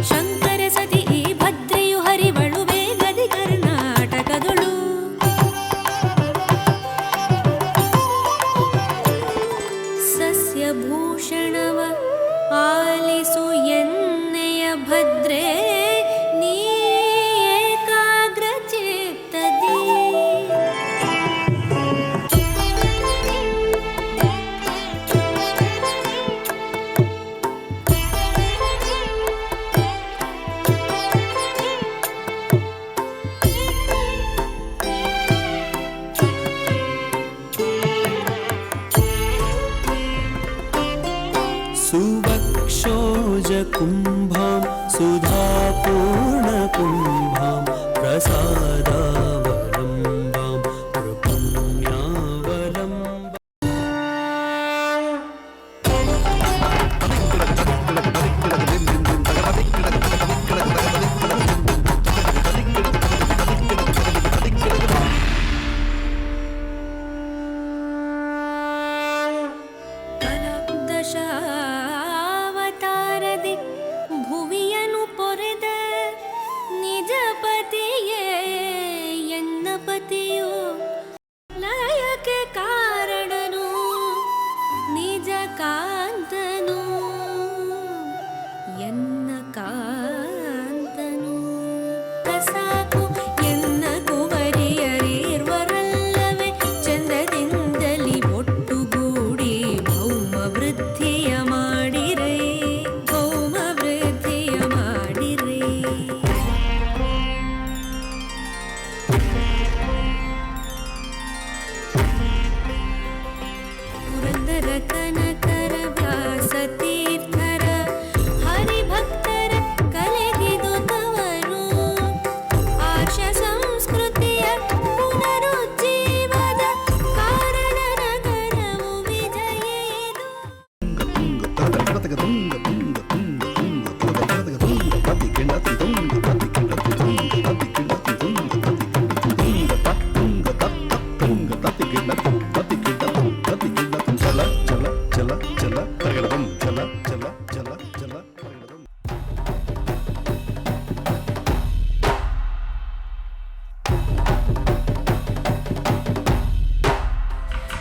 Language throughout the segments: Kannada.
ಶಂಕರ ಸತಿ ಈ ಭದ್ರೆಯು ಹರಿವಳು ವೇಗದಿ ಕರ್ನಾಟಕದೊಳು. ಸಸ್ಯಭೂಷಣವ ಆಲಿಸು ಎನ್ನೆಯ ಭದ್ರೆ ನೀ ಏಕಾಗ್ರ ಚಿತ್ತದಿ. सुवक्षोजकुम्भां सुधापूर्णकुम्भां प्रसादावलम्बां कृपुण्यावलम्बाम्. ದಶಾವತಾರದಿ ಭುವಿಯನು ಪೊರೆದ ನಿಜ ಪತಿಯೇ ಎನ್ನ ಪತಿಯೋ ಲಯಕ್ಕೆ ಕಾರಣನು ನಿಜ ಕಾಂತನು ಎನ್ನ ಕಾಂತನು. ಕಸಾಕು ಎನ್ನ ಕುವರಿಯರಿರ್ವರಲ್ಲವೇ ಚಂದದಿಂದಲಿ ಒಟ್ಟುಗೂಡಿ ಭೌಮ ವೃದ್ಧಿಯ ಮಾಡಿರೇ, ಭೌಮ ವೃದ್ಧಿಯ ಮಾಡಿರೇ. ಪುರಂದರ ಕನಕರ ವ್ಯಾಸತೀರ್ಥರ ಹರಿಭಕ್ತರ ಕಲೆಗಿದು ತವರು. ಆರ್ಷ ಸಂಸ್ಕೃತಿಯ ಪುನರುಜ್ಜೀವದ ಕಾರಣ ನಗರವು ವಿಜಯೇದು.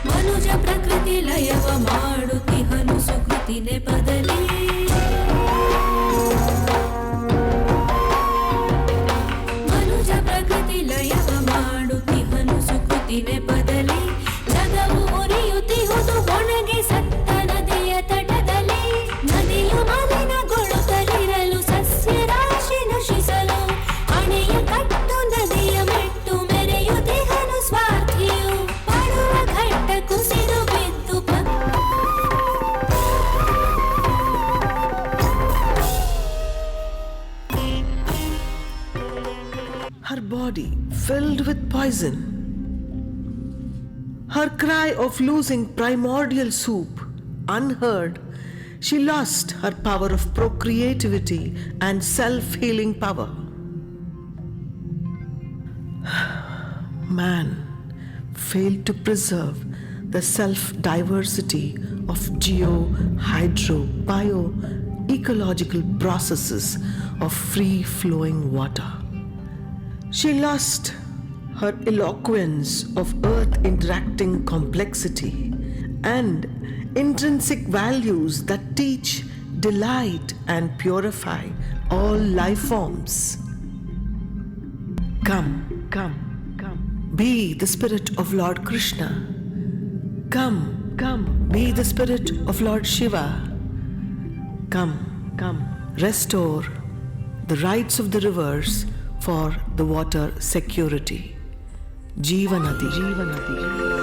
ಮನುಜ ಪ್ರಕೃತಿ ಲಯವ ಮಾಡುತ್ತಿಹನು ಸುಕೃತಿ ನೆಪದಲ್ಲಿ. ಮನುಜ ಪ್ರಕೃತಿ ಲಯವ ಮಾಡುತ್ತಿಹನು ಸುಕೃತಿ ನೆಪದಲ್ಲಿ. ಜಗವು ಉರಿಯುತ್ತಿಹುದು ಒಣಗಿ ಸತ್ತ ನದಿಯ ತಟದಲ್ಲಿ. ನದಿಯು ಮಲಿನಗೊಳ್ಳುತ್ತಲಿರಲು ಸಸ್ಯ ರಾಶಿ ನಶಿಸಲು ಅಣೆಯ ಕಟ್ಟು ನದಿಯ ಮೆಟ್ಟು ಮೆರೆಯುತ್ತಿಹನು ಸ್ವಾರ್ಥಿಯು. ಪಡುವ ಘಟ್ಟ ಕುಸಿದು ಬಿದ್ದು her body filled with poison. Her cry of losing primordial soup unheard, she lost her power of procreativity and self-healing power. Man failed to preserve the self-diversity of geo, hydro, bio, ecological processes of free-flowing water. She lost her eloquence of earth interacting complexity and intrinsic values that teach, delight, and purify all life forms. Come, come, come, be the spirit of Lord Krishna. Come, come, be the spirit of Lord Shiva. Come, come, restore the rights of the rivers for the water security. Jeevanadi, Jeevanadi.